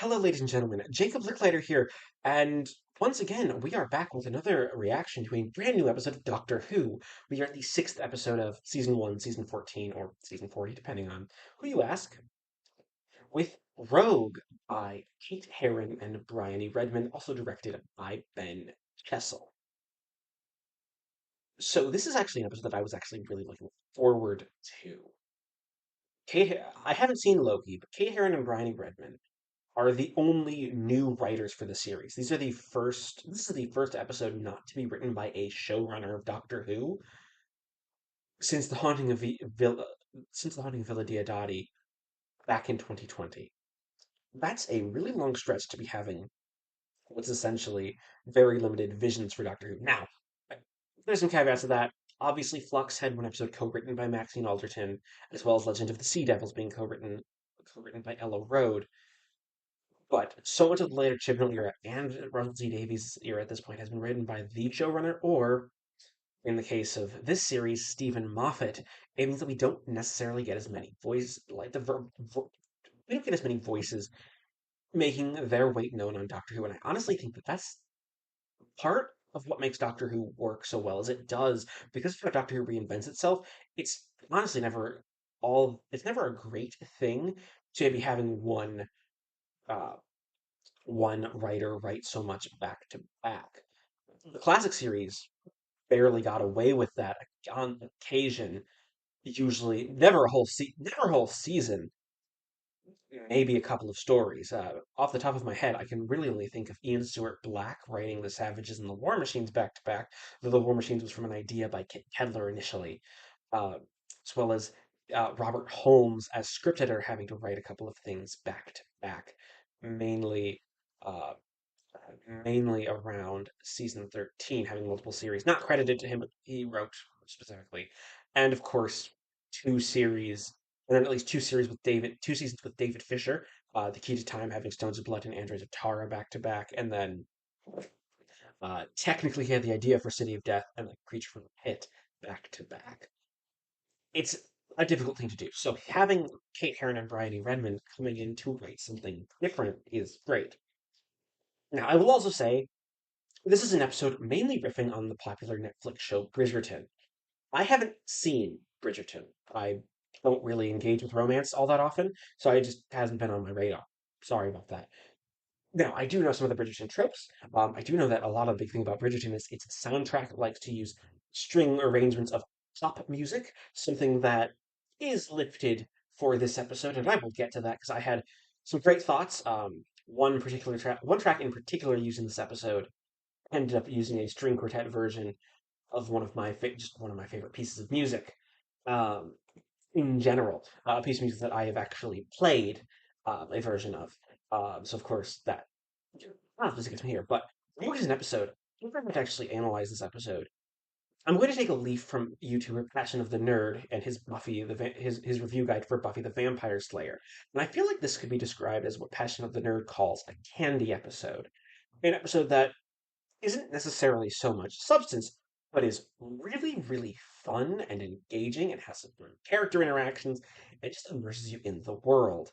Hello, ladies and gentlemen. Jacob Licklider here, and once again, we are back with another reaction to a brand new episode of Doctor Who. We are at the sixth episode of season 1, season 14, or season 40, depending on who you ask, with Rogue by Kate Herron and Briony Redmond, also directed by Ben Kessel. So this is actually an episode that I was actually really looking forward to. I haven't seen Loki, but Kate Herron and Briony Redmond are the only new writers for the series. This is the first episode not to be written by a showrunner of Doctor Who since the haunting of Villa Diodati back in 2020. That's a really long stretch to be having what's essentially very limited visions for Doctor Who. Now, there's some caveats to that. Obviously, Flux had one episode co-written by Maxine Alderton, as well as Legend of the Sea Devils being co-written by Ella Road. But so much of the later Chibnall era and Russell T Davies' era at this point has been written by the showrunner, or in the case of this series, Stephen Moffat. It means that we don't necessarily get as many voices, we don't get as many voices making their weight known on Doctor Who. And I honestly think that that's part of what makes Doctor Who work so well, as it does, because of how Doctor Who reinvents itself. It's honestly it's never a great thing to be having uh, one writer write so much back to back. The classic series barely got away with that on occasion. Usually, never a whole season. Maybe a couple of stories. Off the top of my head, I can really only think of Ian Stewart Black writing The Savages and the War Machines back to back, though The War Machines was from an idea by Kit Kedler initially, uh, as well as Robert Holmes as script editor having to write a couple of things back to back, mainly uh, mainly around season 13, having multiple series. Not credited to him, but he wrote specifically. And of course, two series, and then at least two seasons with David Fisher, The Key to Time, having Stones of Blood and Androids of Tara back to back. And then technically he had the idea for City of Death and like Creature from the Pit back to back. It's a difficult thing to do. So having Kate Herron and Bryony Redmond coming in to write something different is great. Now, I will also say this is an episode mainly riffing on the popular Netflix show Bridgerton. I haven't seen Bridgerton. I don't really engage with romance all that often, so it just hasn't been on my radar. Sorry about that. Now, I do know some of the Bridgerton tropes. I do know that a lot of the big thing about Bridgerton is its soundtrack likes to use string arrangements of pop music, something that is lifted for this episode, and I will get to that because I had some great thoughts. One track in particular used in this episode ended up using a string quartet version of just one of my favorite pieces of music. Um, in general, a piece of music that I have actually played a version of. So of course that not specific to me here, but Rogue is an episode. I'm going to actually analyze this episode. I'm going to take a leaf from YouTuber Passion of the Nerd and his his review guide for Buffy the Vampire Slayer, and I feel like this could be described as what Passion of the Nerd calls a candy episode, an episode that isn't necessarily so much substance, but is really, really fun and engaging and has some great character interactions and just immerses you in the world.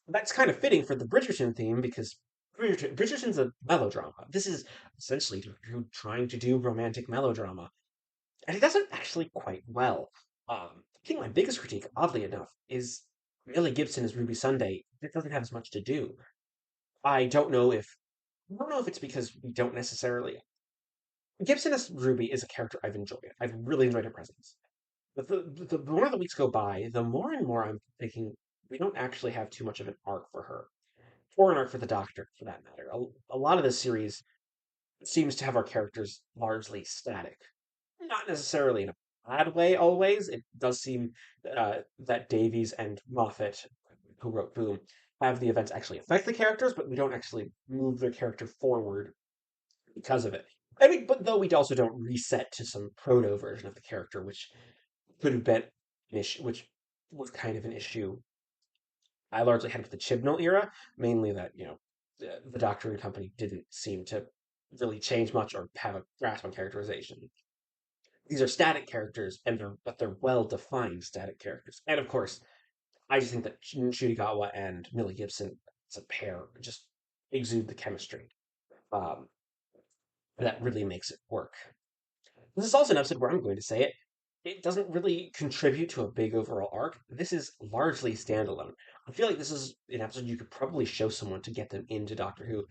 That's kind of fitting for the Bridgerton theme because Bridgerton's a melodrama. This is essentially trying to do romantic melodrama, and it does it actually quite well. I think my biggest critique, oddly enough, is Millie Gibson as Ruby Sunday. It doesn't have as much to do. I don't know if I don't know if it's because we don't necessarily Gibson as Ruby is a character I've enjoyed. I've really enjoyed her presence. But the more the weeks go by, the more and more I'm thinking we don't actually have too much of an arc for her, or an arc for the Doctor, for that matter. A lot of this series seems to have our characters largely static. Not necessarily in a bad way always. It does seem that Davies and Moffat, who wrote Boom, have the events actually affect the characters, but we don't actually move their character forward because of it. I mean, but though we also don't reset to some proto version of the character, which could have been an issue, which was kind of an issue I largely had with the Chibnall era, mainly that, the Doctor and company didn't seem to really change much or have a grasp on characterization. These are static characters, but they're well defined static characters. And of course, I just think that Ncuti Gatwa and Millie Gibson as a pair just exude the chemistry. Um, that really makes it work. This is also an episode where I'm going to say it. It doesn't really contribute to a big overall arc. This is largely standalone. I feel like this is an episode you could probably show someone to get them into Doctor Who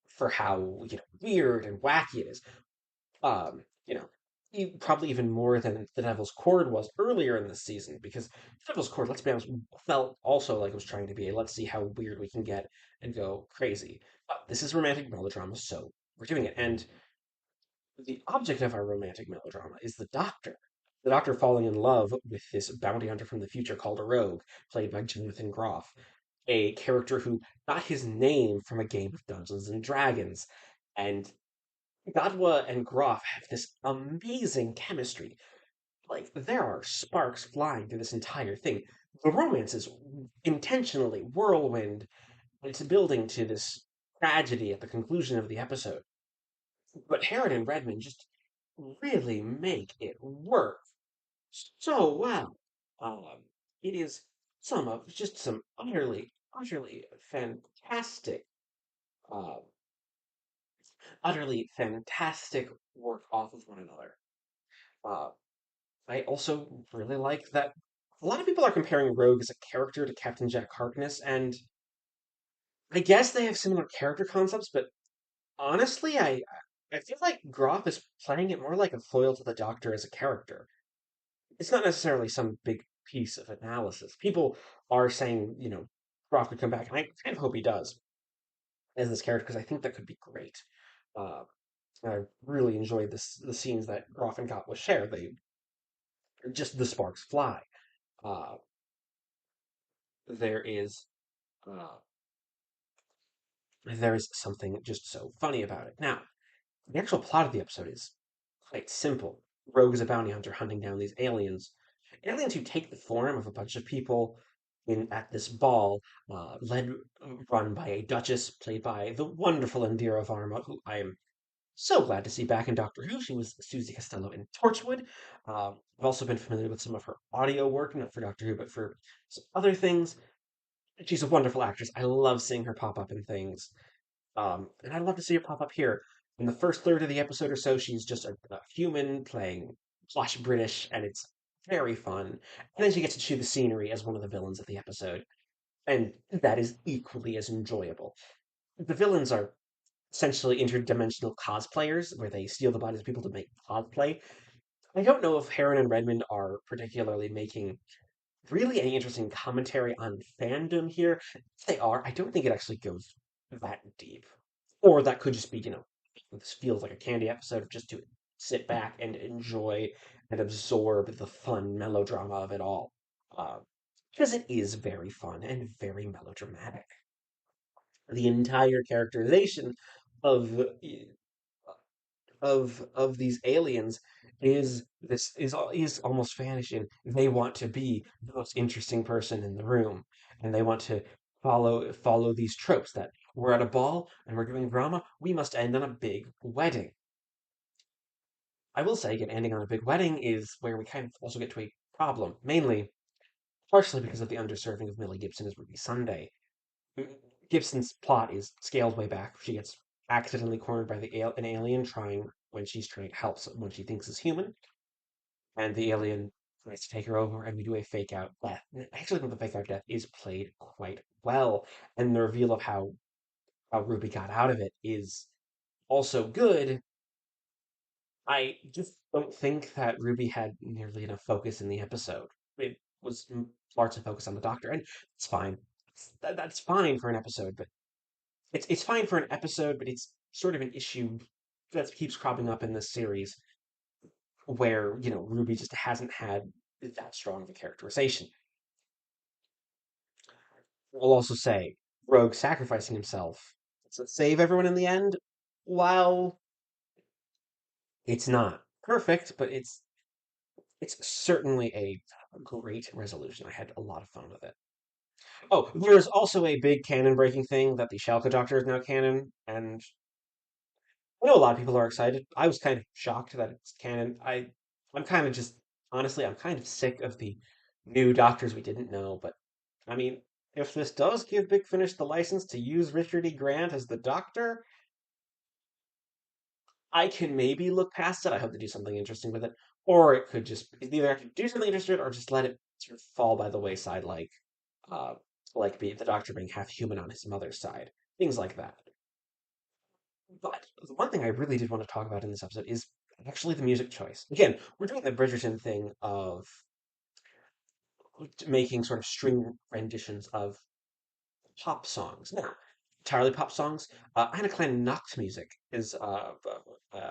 for how weird and wacky it is. Um, you know, Probably even more than the Devil's Cord was earlier in the season, because the Devil's Cord, let's be honest, felt also like it was trying to be a let's see how weird we can get and go crazy. This is romantic melodrama, so we're doing it. And the object of our romantic melodrama is the Doctor. The Doctor falling in love with this bounty hunter from the future called a Rogue, played by Jonathan Groff, a character who got his name from a game of Dungeons and Dragons. And Godwa and Groff have this amazing chemistry. Like, there are sparks flying through this entire thing. The romance is intentionally whirlwind, and it's building to this tragedy at the conclusion of the episode. But Herron and Redmond just really make it work so well. It is some utterly uh, fantastic work off of one another. Uh, I also really like that a lot of people are comparing Rogue as a character to Captain Jack Harkness, and I guess they have similar character concepts, but honestly, I feel like Groff is playing it more like a foil to the Doctor as a character. It's not necessarily some big piece of analysis. People are saying, Groff could come back, and I kind of hope he does as this character because I think that could be great. Uh, I really enjoyed the scenes that Groff and got with Cher. They just the sparks fly. Uh, there is uh, there is something just so funny about it. Now, the actual plot of the episode is quite simple. Rogue is a bounty hunter hunting down these aliens who take the form of a bunch of people in at this ball, run by a duchess played by the wonderful Indira Varma, who I am so glad to see back in Doctor Who. She was Susie Costello in Torchwood. I've also been familiar with some of her audio work, not for Doctor Who, but for some other things. She's a wonderful actress. I love seeing her pop up in things. And I'd love to see her pop up here. In the first third of the episode or so, she's just a human playing posh British, and it's very fun. And then she gets to chew the scenery as one of the villains of the episode, and that is equally as enjoyable. The villains are essentially interdimensional cosplayers, where they steal the bodies of people to make cosplay. I don't know if Herron and Redmond are particularly making really any interesting commentary on fandom here. If they are, I don't think it actually goes that deep. Or that could just be, this feels like a candy episode of just to sit back and enjoy and absorb the fun melodrama of it all. Uh, because it is very fun and very melodramatic. The entire characterization of of these aliens is almost vanishing. They want to be the most interesting person in the room, and they want to follow these tropes that we're at a ball and we're doing drama. We must end on a big wedding. I will say, again, ending on a big wedding is where we kind of also get to a problem, mainly partially because of the underserving of Millie Gibson as Ruby Sunday. Gibson's plot is scaled way back. She gets accidentally cornered by an alien trying when she's trying to help someone she thinks is human, and the alien tries to take her over, and we do a fake out death. And I actually think the fake out death is played quite well, and the reveal of how Ruby got out of it is also good. I just don't think that Ruby had nearly enough focus in the episode. It was largely focused on the Doctor, and it's fine. That's fine for an episode, but it's fine for an episode, but it's sort of an issue that keeps cropping up in this series where, Ruby just hasn't had that strong of a characterization. I'll also say, Rogue sacrificing himself to save everyone in the end, while it's not perfect, but it's certainly a great resolution. I had a lot of fun with it. Oh, there's also a big canon breaking thing that the Shalka Doctor is now canon, and I know a lot of people are excited. I was kind of shocked that it's canon. I'm kind of just honestly, I'm kind of sick of the new doctors we didn't know. But I mean, if this does give Big Finish the license to use Richard E. Grant as the Doctor, I can maybe look past it. I hope they do something interesting with it. Or it could just either have to do something interesting or just let it sort of fall by the wayside, uh, be the Doctor being half human on his mother's side, things like that. But the one thing I really did want to talk about in this episode is actually the music choice. Again, we're doing the Bridgerton thing of making sort of string renditions of pop songs. Now, entirely pop songs. Anna Klein Nacht music is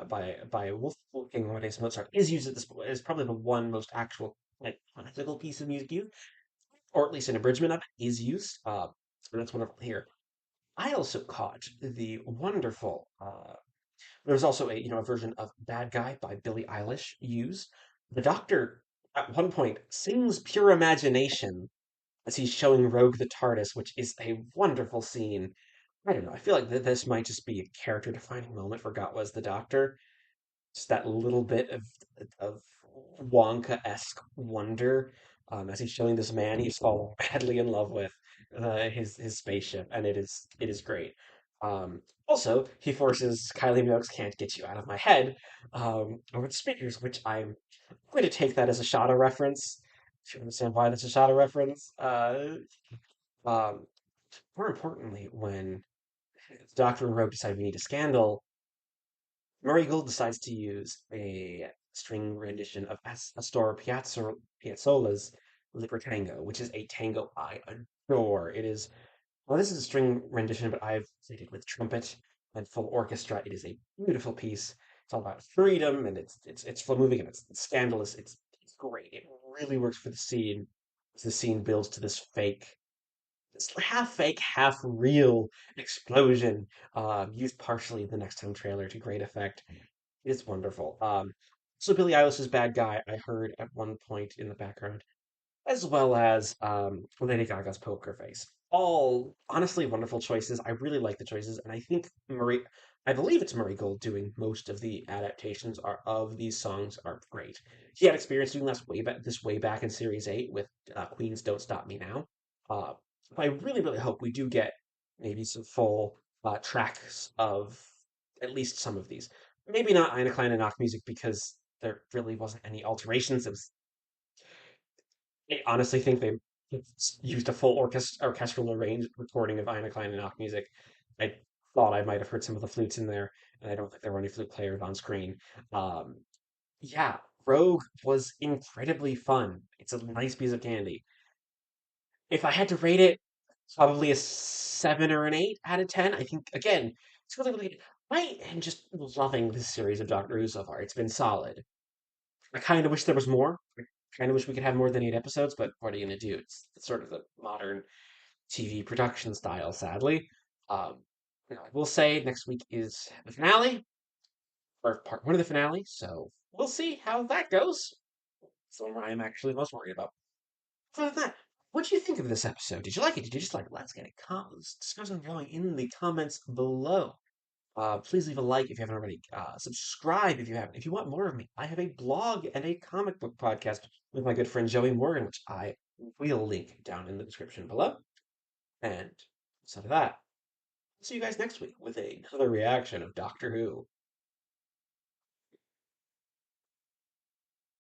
by Wolfgang Amadeus Mozart is used at this is probably the one most actual like classical piece of music used, or at least an abridgment of it is used. So that's wonderful here. I also caught the wonderful. There's also a version of "Bad Guy" by Billie Eilish used. The Doctor at one point sings "Pure Imagination" as he's showing Rogue the TARDIS, which is a wonderful scene. I don't know. I feel like this might just be a character defining moment for Got Was the Doctor. Just that little bit of Wonka-esque wonder as he's showing this man he's fallen madly in love with his spaceship, and it is great. Also, he forces Kylie Minogue's "Can't Get You Out of My Head" over the speakers, which I'm going to take that as a Shadow reference. If you understand why that's a Shadow reference. Um, More importantly, when Doctor and Rogue decide we need a scandal, Murray Gould decides to use a string rendition of Astor Piazzolla's Libertango, which is a tango I adore. It is, well, this is a string rendition, but I've played it with trumpet and full orchestra. It is a beautiful piece. It's all about freedom, and it's slow moving, and it's scandalous. It's great. It really works for the scene as the scene builds to this it's half fake, half real explosion, used partially in the Next Time trailer to great effect. It's wonderful. So Billie Eilish's "Bad Guy" I heard at one point in the background, as well as Lady Gaga's "Poker Face." All honestly wonderful choices. I really like the choices, and I think I believe it's Murray Gold doing most of the adaptations of these songs are great. He had experience doing this way back in Series 8 with Queen's "Don't Stop Me Now." Uh, I really, really hope we do get maybe some full tracks of at least some of these. Maybe not Eine kleine Nachtmusik because there really wasn't any alterations. I honestly think they used a full orchestral arranged recording of Eine kleine Nachtmusik. I thought I might have heard some of the flutes in there, and I don't think there were any flute players on screen. Um, yeah, Rogue was incredibly fun. It's a nice piece of candy. If I had to rate it, probably a 7 or an 8 out of 10. I think again, it's really, really good. I am just loving this series of Doctor Who so far. It's been solid. I kind of wish there was more. I kind of wish we could have more than 8 episodes, but what are you going to do? It's sort of the modern TV production style, sadly. Um, I will say next week is the finale, or part one of the finale, so we'll see how that goes. It's the one where I'm actually most worried about. Other than that, what do you think of this episode? Did you like it? Did you just like? Let's get a discussion going in the comments below. Please leave a like if you haven't already. Subscribe if you haven't. If you want more of me, I have a blog and a comic book podcast with my good friend Joey Morgan, which I will link down in the description below. And so to that, see you guys next week with another reaction of Doctor Who.